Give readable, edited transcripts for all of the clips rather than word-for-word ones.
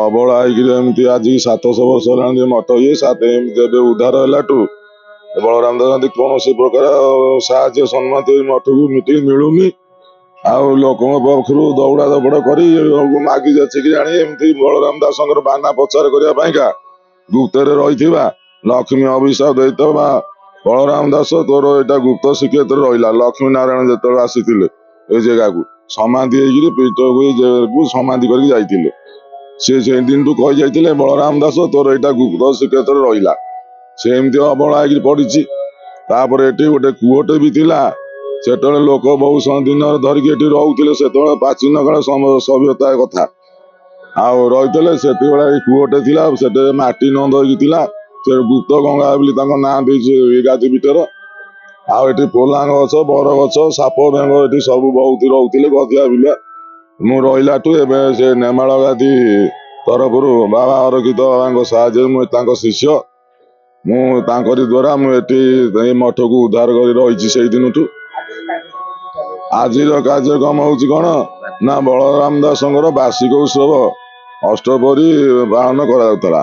अबला होमती आज 700 वर्ष है मठ ये एवं उद्धार है बलराम दास कौन से प्रकार साहय सम्मति मठ को मिटी मिलूनी आउ लोक पाखु दौड़ा दपड़ कर मागि जाचिक आनी एमती बलराम दास बाना प्रचार करने गुप्त रही लक्ष्मी अभिशाप देता बलराम दास तोर यहाँ गुप्त शिक्षित रहा लक्ष्मी नारायण जो आसी जगह को समाधि पीठ को समाधि करके से दिन तू कही जाते बलराम दास तोर यहाँ गुप्त शिक्षित रहा सेमती अबला पड़ी ये गोटे कूटे भी थिला से लोक बहुत दिन धरिकी रोते से प्राचीन काल सभ्यता कथा आउ रही से कूटे थिला से माटी नंद होता से गुप्त गंगा बोली ना दे गादी पीठर आठ पोला गछ बर गछ साप बेंग ये सब बहुत रोते गधिया बिलुआ मु रहीलाठू से नेमाल गादी तरफ बाबा अरक्षित बाबा साहय मुझे शिष्य मुझे द्वारा मुझे मठ को उद्धार कर रही से दिन आज कार्यक्रम हूँ कौन ना बलराम दास वार्षिक उत्सव अष्टपरी पालन करा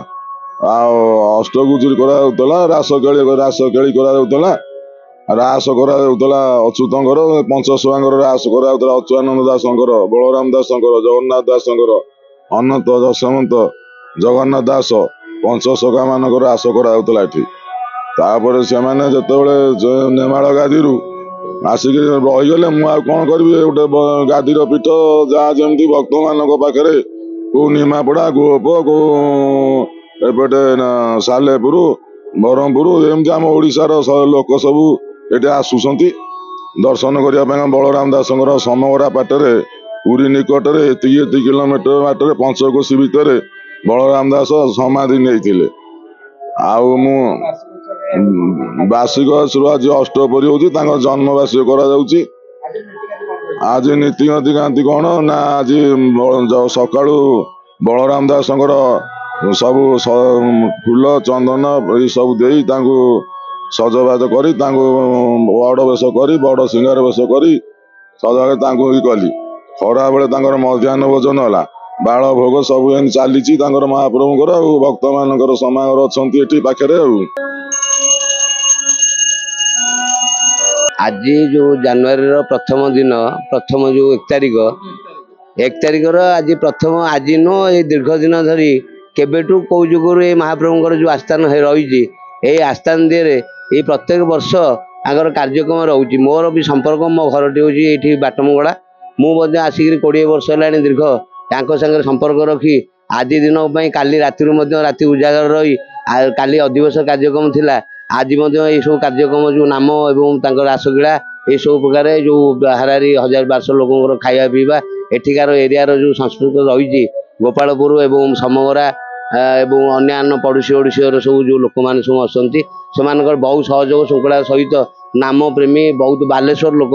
अष्टगुजरी करा रास खेली करा रास करा अच्युत पंचशुआंकर रास करा अच्युतानंद दास बलराम दास जगन्नाथ दास अनंत दशमंत जगन्नाथ दास पंचशखा मान रास कराला से नेमाल गादी आसिक रहीगले मुझे कौन करी गोटे गादीर पीठ जहाँ जमी भक्त मान पाखे को निमापड़ा गोप को एपटे सालेपुर बरहमपुर एमती आम ओडिशार लोक सब ये आसुंच दर्शन करने बलराम दास समगरा पाटरे पुरी निकट में एति किलोमीटर बाटर पंचकोशी भितर बलराम दास समाधि नहीं आउ मु वार्षिक आज अष्टपरी हो जन्म वार्षिक आज नीति गति कौन ना आज सका बलराम दास सब फूल चंदन ये सब दे सजबाज कर बड़ वेश कर बड़ सिंगार वेश कर सजा कली खरा बेले मध्याह्न भोजन है बाल भोग सब एन चली महाप्रभुंर भक्त मान समागर अच्छा पाखे आज जो जनवरी प्रथम दिन प्रथम जो 1 तारिख आज प्रथम आज नो ये दीर्घ दिन धरी केबेटू कौ जुगर ये महाप्रभुंर जो आस्थान रही आस्थान दिए ये प्रत्येक वर्ष आगर कार्यक्रम रोचे मोर भी संपर्क मो घरटी हूँ बाटमगड़ा मुझे आसिक 20 वर्ष है दीर्घ या संपर्क रखी आज दिन काली राति राति उजागर रही काली अधिवेश कार्यक्रम थिला आज ये सब कार्यक्रम जो नाम एवं रासगीला ये सब प्रकार जो हारारी 1000-1200 लोक खाया पीवा एठिकार एरिया जो संस्कृति रही गोपालपुर एवं समगरा एवं अन्य पड़ोशी ओडिशी सब जो लोक मैंने सब आसती से बहुत सहयोग श्रृंखला सहित नाम प्रेमी बहुत बालेश्वर लोक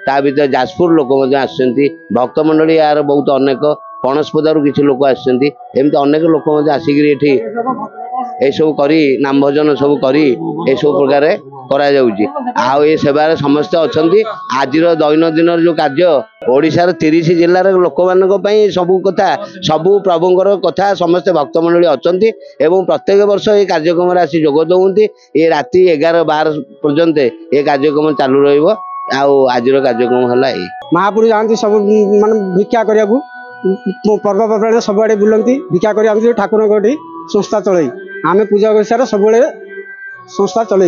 ता भर जाजपुर लोक भक्त मंडली यार बहुत अनेक पणसपदारू किसी लोक आमती अनेक लोक आसिक ये सब करी नाम भजन सब करी ये सब प्रकार करा जाउची आ ये सेवार समस्त अच्छा आज दैनंदिन जो कार्य ओडिशार 30 जिलार लोक मानक पई सबु कथा सबु प्रभुंकर कथा समस्त भक्त मंडली अछंती एवं प्रत्येक वर्ष ये कार्यक्रम रे आसी जोग दउंती ये राति 11-12 पर्यंत ये कार्यक्रम चालू रहिबो आज कार्यक्रम है महापुर जाती सब मान भिक्षा करने पर्वपर्वाणी सब आड़े बुलती भिक्षा कर ठाकुर संस्था चल आम पूजा कर सब संस्था चल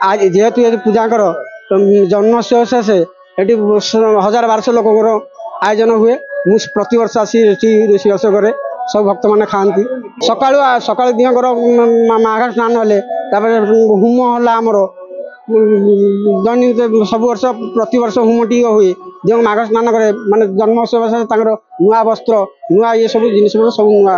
आज जेहेतु ये पूजा कर जन्म शेष ये 1000-1200 लोक आयोजन हुए मुझे प्रति वर्ष आसी रोषेबास करे सब भक्त मैंने खाती सका दिहर माघ स्नान हेले होम है आमर दैनिक सब वर्ष प्रति वर्ष होम टी हुए जो माघ स्नान करे माने जन्मोत्सव नुआ वस्त्र नुआ ये सब जिन सब नुआ